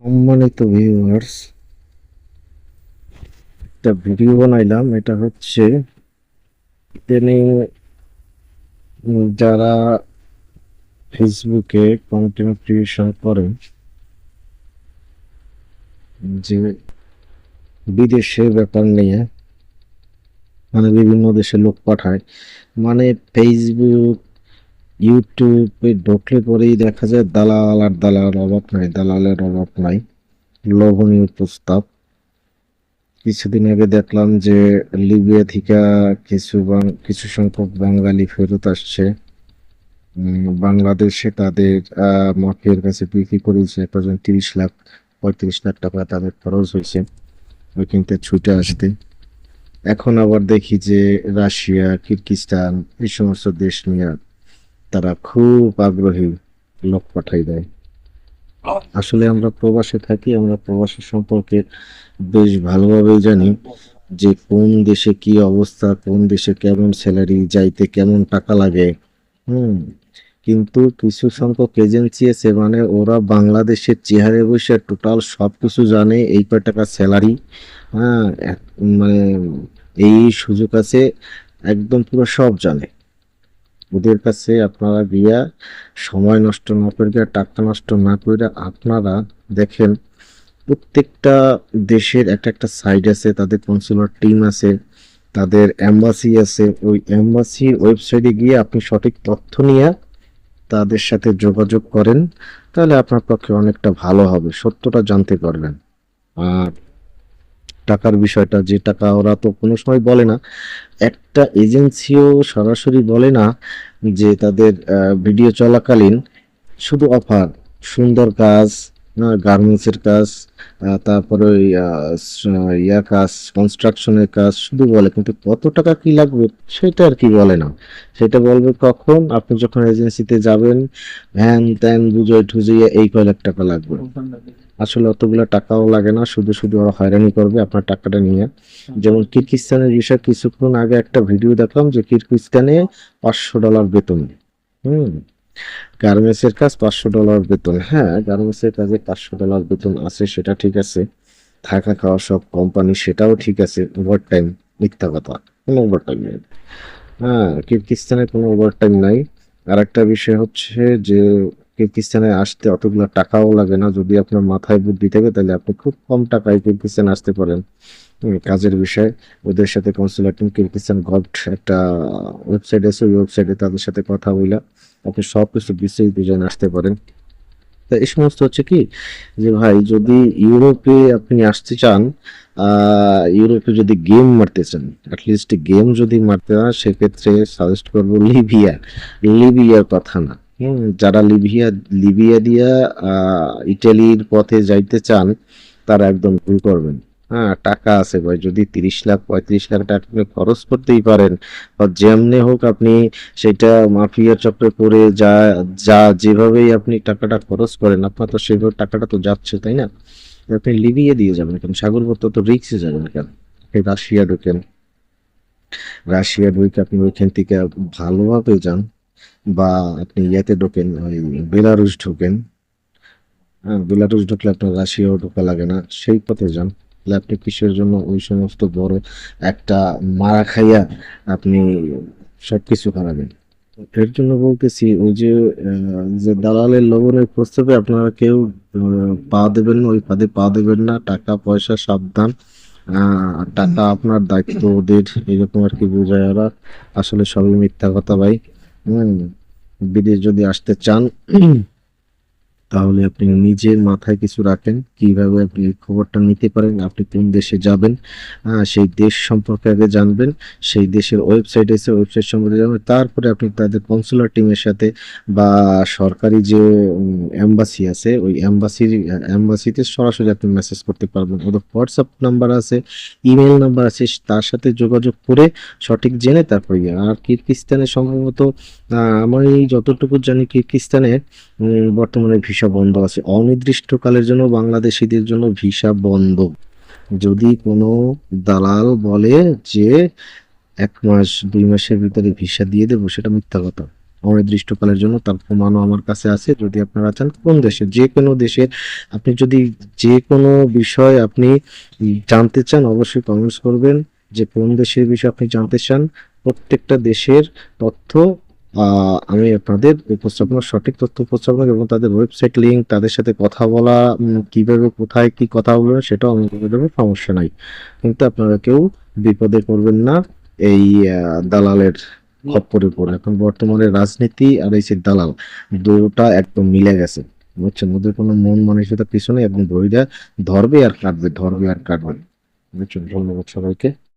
সম্মানিত ভিউয়ার্স, একটা ভিডিও বানাইলাম। এটা হচ্ছে ইদানিং যারা ফেসবুকে কন্টেন্ট ক্রিয়েশন করেন, যে বিদেশের ব্যাপার নিয়ে, মানে বিভিন্ন দেশে লোক পাঠায়, মানে ফেসবুক ইউটিউবে ঢুকলে পরেই দেখা যায় দালাল আর দালালের অভাব নাই, দালালের অভাব নাই। লোভনীয় প্রস্তাব। কিছুদিন আগে দেখলাম যে লিবিয়া থেকে কিছু সংখ্যক বাঙালি ফেরত আসছে। বাংলাদেশে তাদের মাফিয়ার কাছে বিক্রি করেছে। এ পর্যন্ত 30 লাখ 35 লাখ টাকা তাদের খরচ হয়েছে ওইখান থেকে ছুটে আসতে। এখন আবার দেখি যে রাশিয়া, কিরগিজস্তান এই সমস্ত দেশ নিয়ে তারা খুব আগ্রহী লোক পাঠাই দেয়। আসলে আমরা প্রবাসে থাকি, আমরা প্রবাসী সম্পর্কে বেশ ভালোভাবেই জানি যে কোন দেশে কি অবস্থা, কোন দেশে কেমন স্যালারি, যাইতে কেমন টাকা লাগে। হুম কিন্তু কিছু সংখ্যক এজেন্সি আছে, মানে ওরা বাংলাদেশের চেহারে বসে টোটাল সবকিছু জানে। এই কয় টাকা স্যালারি, হ্যাঁ, মানে এই সুযোগ আছে, একদম পুরো সব জানে। ওদের কাছে আপনারা গিয়া সময় নষ্ট না করে, টাকা নষ্ট না করে আপনারা দেখেন, প্রত্যেকটা দেশের একটা একটা সাইট আছে, তাদের কনসুলার টিম আছে, তাদের এম্বাসি আছে। ওই এম্বাসির ওয়েবসাইটে গিয়ে আপনি সঠিক তথ্য নিয়ে তাদের সাথে যোগাযোগ করেন, তাহলে আপনার পক্ষে অনেকটা ভালো হবে, সত্যটা জানতে পারবেন। আর টাকার বিষয়টা, যে টাকা ওরা তো কোনো সময় বলে না, একটা এজেন্সিও সরাসরি বলে না যে তাদের ভিডিও চলাকালীন শুধু অফার, সুন্দর কাজ, গার্মেন্টসের কাজ, তারপরে ওই কাজ, কনস্ট্রাকশনের কাজ শুধু বলে, কিন্তু কত টাকা কি লাগবে সেটা আর কি বলে না। সেটা বলবে কখন, আপনি যখন এজেন্সিতে যাবেন, হ্যান ত্যান বুঝিয়ে ঠুজিয়ে এই কয় লাখ টাকা লাগবে। আসলে অতগুলো টাকাও লাগে না, শুধু শুধু ওরা হয়রানি করবে আপনার টাকাটা নিয়ে। যেমন কিরগিজস্তানের বিষয়, কিছুক্ষণ আগে একটা ভিডিও দেখলাম যে কিরগিজস্তানে $500 বেতন। হুম গার্মেন্টসের কাজ, $500 বেতন। হ্যাঁ, গার্মেন্টসের কাজে $500 বেতন আছে, সেটা ঠিক আছে। থাকা খাওয়া সব কোম্পানি, সেটাও ঠিক আছে। ওভার টাইম মিথ্যা কথা, কোনো ওভার টাইম নেই। হ্যাঁ, কিরগিজস্তানে কোনো ওভার টাইম নাই। আর একটা বিষয় হচ্ছে যে কিরগিজস্তানে আসতে অতগুলো টাকাও লাগে না। যদি আপনার মাথায় বুদ্ধি থাকে তাহলে আপনি খুব কম টাকায় কিরগিজস্তান আসতে পারেন। কাজের বিষয়, ওদের সাথে কনসুলেটিং কিরগিজস্তান গভর্নমেন্ট একটা ওয়েবসাইট আছে, ওই ওয়েবসাইটে তাদের সাথে কথা বলে আপনি সব কিছু বিস্তারিত জেনে আসতে পারেন। তা এই সমস্ত হচ্ছে কি, যে ভাই যদি ইউরোপে আপনি আসতে চান, ইউরোপে যদি গেম মারতে চান, অ্যাটলিস্ট গেম যদি মারতে চান, সেক্ষেত্রে সাজেস্ট করবো লিবিয়া। লিবিয়ার কথা না। যারা লিবিয়া লিবিয়া দিয়া ইটালির পথে যাইতে চান, তারা একদম ভুল করবেন। হ্যাঁ, টাকা আছে ভাই, যদি 30 লাখ 35 লাখ টাকা আপনি খরচ করতেই পারেন, বা যেমনে হোক আপনি সেটা মাফিয়ার চক্রে পড়ে যা যা যেভাবেই আপনি টাকাটা খরচ করেন, আপনার তো সেভাবে টাকাটা তো যাচ্ছে, তাই না? আপনি লিবিয়ে দিয়ে যাবেন কেন? সাগর পথে তো রিক্সে যাবেন কেন? আপনি রাশিয়া ঢোকেন, রাশিয়া ঢুকে আপনি ওইখান থেকে ভালোভাবে যান, বা আপনি ইয়েতে ঢোকেন, ওই বেলারুশ ঢোকেন। হ্যাঁ, বেলারুশ ঢুকলে আপনার রাশিয়াও ঢোকা লাগে না, সেই পথে যান। তাহলে আপনি কিসের জন্য ওই সমস্ত বড় একটা মারা খাইয়া আপনি সবকিছু হারাবেন? এর জন্য বলতেছি, ওই যে যে দালালের লোভনের প্রস্তাবে আপনারা কেউ পা দেবেন না, ওই ফাঁদে পা দেবেন না। টাকা পয়সা সাবধান। টাকা আপনার, দায়িত্ব ওদের, এরকম আর কি বোঝায় ওরা। আসলে সবই মিথ্যা কথা ভাই। হম বিদেশ যদি আসতে চান, তাহলে আপনি নিজের মাথায় কিছু রাখেন, কিভাবে আপনি এই খবরটা নিতে পারেন, আপনি কোন দেশে যাবেন, সেই দেশ সম্পর্কে আগে জানবেন। সেই দেশের ওয়েবসাইট আছে, ওয়েবসাইট সম্পর্কে জানবেন। তারপরে আপনি তাদের কনসুলার টিমের সাথে, বা সরকারি যে এম্বাসি আছে, ওই এম্বাসিতে সরাসরি আপনি মেসেজ করতে পারবেন। ওদের হোয়াটসঅ্যাপ নাম্বার আছে, ইমেল নাম্বার আছে, তার সাথে যোগাযোগ করে সঠিক জেনে তারপরে আর কিরগিজস্তানে সম্ভবত, আমার এই যতটুকু জানি, কিরগিজস্তানে বর্তমানে ভিসা বন্ধ আছে অনির্দিষ্টকালের জন্য। বাংলাদেশিদের জন্য ভিসা বন্ধ। যদি কোনো দালাল বলে যে 1 মাস 2 মাসের ভিতরে ভিসা দিয়ে দেবো, সেটা মিথ্যা কথা। অনির্দিষ্টকালের জন্য, তার প্রমাণও আমার কাছে আছে। যদি আপনারা চান, কোন দেশের, যে কোনো দেশের, আপনি যদি যে কোনো বিষয় আপনি জানতে চান, অবশ্যই কমেন্টস করবেন যে কোন দেশের বিষয় আপনি জানতে চান। প্রত্যেকটা দেশের তথ্য আমি আপনাদের উপস্থাপনা, সঠিক তথ্য উপস্থাপনা এবং তাদের ওয়েবসাইট লিংক, তাদের সাথে কথা বলা, কিভাবে কোথায় কি কথা বলবেন সেটাও আমি বলে দেবো, সমস্যা নাই। কিন্তু আপনারা কেউ বিপদে পড়বেন না এই দালালের খপ্পরে পড়ে। এখন বর্তমানে রাজনীতি আর এই যে দালাল, দুটা একদম মিলে গেছে, বুঝছেন? ওদের কোনো মন মানসিকতার পিছনে, এবং বইটা ধরবে আর কাটবে, ধরবে আর কাটবে, বুঝছেন? ধন্যবাদ সবাইকে।